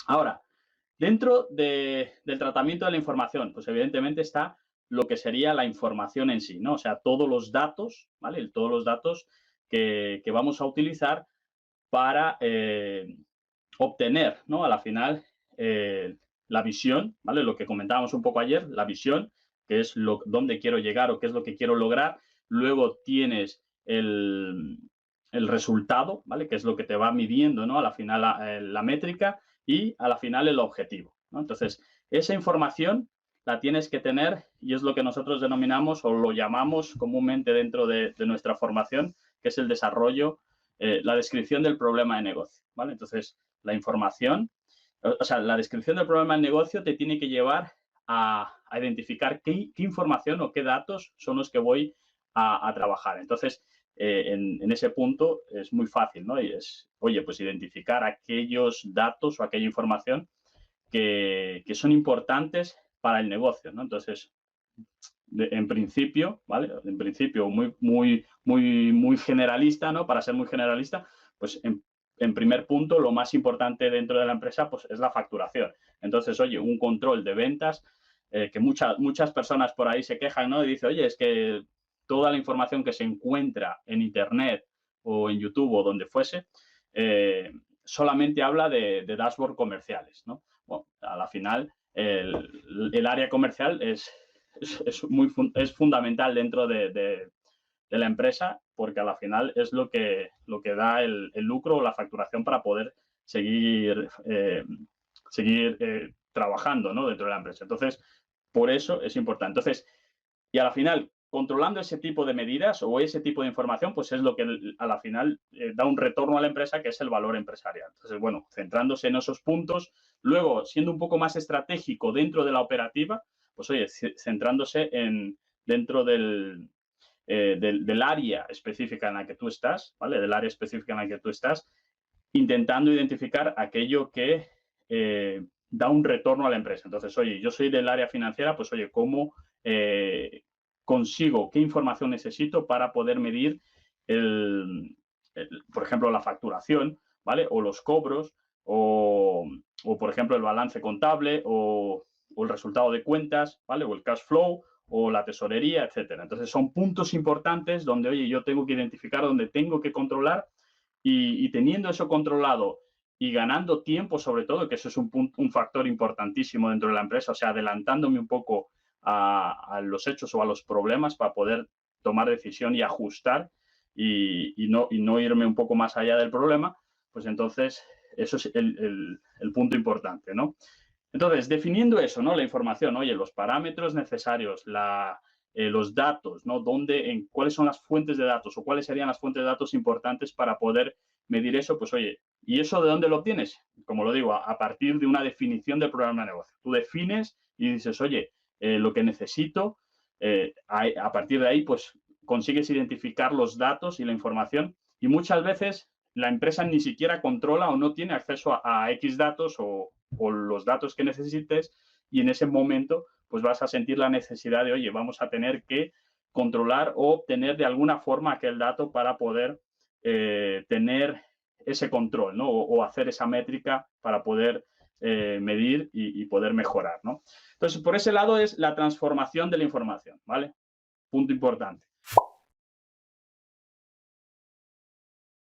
Ahora, dentro del tratamiento de la información, pues evidentemente está lo que sería la información en sí, ¿no? O sea, todos los datos, ¿vale? Todos los datos que vamos a utilizar para obtener, ¿no? A la final, la visión, ¿vale? Lo que comentábamos un poco ayer, la visión, que es dónde quiero llegar o qué es lo que quiero lograr. Luego tienes el resultado, ¿vale? Que es lo que te va midiendo, ¿no? A la final la métrica y a la final el objetivo, ¿no? Entonces, esa información la tienes que tener y es lo que nosotros denominamos o lo llamamos comúnmente dentro de nuestra formación, que es el desarrollo, la descripción del problema de negocio, ¿vale? Entonces, la información, o sea, la descripción del problema de negocio te tiene que llevar a identificar qué información o qué datos son los que voy a trabajar. Entonces, en ese punto es muy fácil, ¿no? Y es, oye, pues identificar aquellos datos o aquella información que son importantes para el negocio, ¿no? Entonces, en principio, ¿vale? En principio muy generalista, ¿no? Para ser muy generalista, pues en primer punto, lo más importante dentro de la empresa, pues es la facturación. Entonces, oye, un control de ventas, que muchas personas por ahí se quejan, ¿no? Y dicen, oye, es que toda la información que se encuentra en Internet o en YouTube o donde fuese, solamente habla de dashboard comerciales, ¿no? Bueno, a la final, el área comercial es fundamental dentro de la empresa porque a la final es lo que da el lucro o la facturación para poder seguir trabajando, ¿no? Dentro de la empresa. Entonces, por eso es importante. Entonces, y a la final, controlando ese tipo de medidas o ese tipo de información, pues es lo que a la final da un retorno a la empresa, que es el valor empresarial. Entonces, bueno, centrándose en esos puntos, luego siendo un poco más estratégico dentro de la operativa, pues oye, centrándose dentro del área específica en la que tú estás, ¿vale? Del área específica en la que tú estás, intentando identificar aquello que da un retorno a la empresa. Entonces, oye, yo soy del área financiera, pues oye, ¿cómo consigo, qué información necesito para poder medir, por ejemplo, la facturación, ¿vale? O los cobros, o por ejemplo, el balance contable, o el resultado de cuentas, ¿vale? O el cash flow, o la tesorería, etcétera. Entonces, son puntos importantes donde, oye, yo tengo que identificar, donde tengo que controlar y teniendo eso controlado y ganando tiempo, sobre todo, que eso es un factor importantísimo dentro de la empresa, o sea, adelantándome un poco a los hechos o a los problemas para poder tomar decisión y ajustar y no irme un poco más allá del problema, pues entonces eso es el punto importante, ¿no? Entonces, definiendo eso, ¿no? La información, oye, los parámetros necesarios, los datos, ¿no? ¿Cuáles son las fuentes de datos o cuáles serían las fuentes de datos importantes para poder medir eso? Pues oye, ¿y eso de dónde lo obtienes? Como lo digo, a partir de una definición del programa de negocio. Tú defines y dices, oye, lo que necesito, a partir de ahí, pues consigues identificar los datos y la información y muchas veces la empresa ni siquiera controla o no tiene acceso a X datos o los datos que necesites y en ese momento pues vas a sentir la necesidad de, oye, vamos a tener que controlar o obtener de alguna forma aquel dato para poder tener ese control, ¿no? O hacer esa métrica para poder medir y poder mejorar, ¿no? Entonces, por ese lado es la transformación de la información, ¿vale? Punto importante.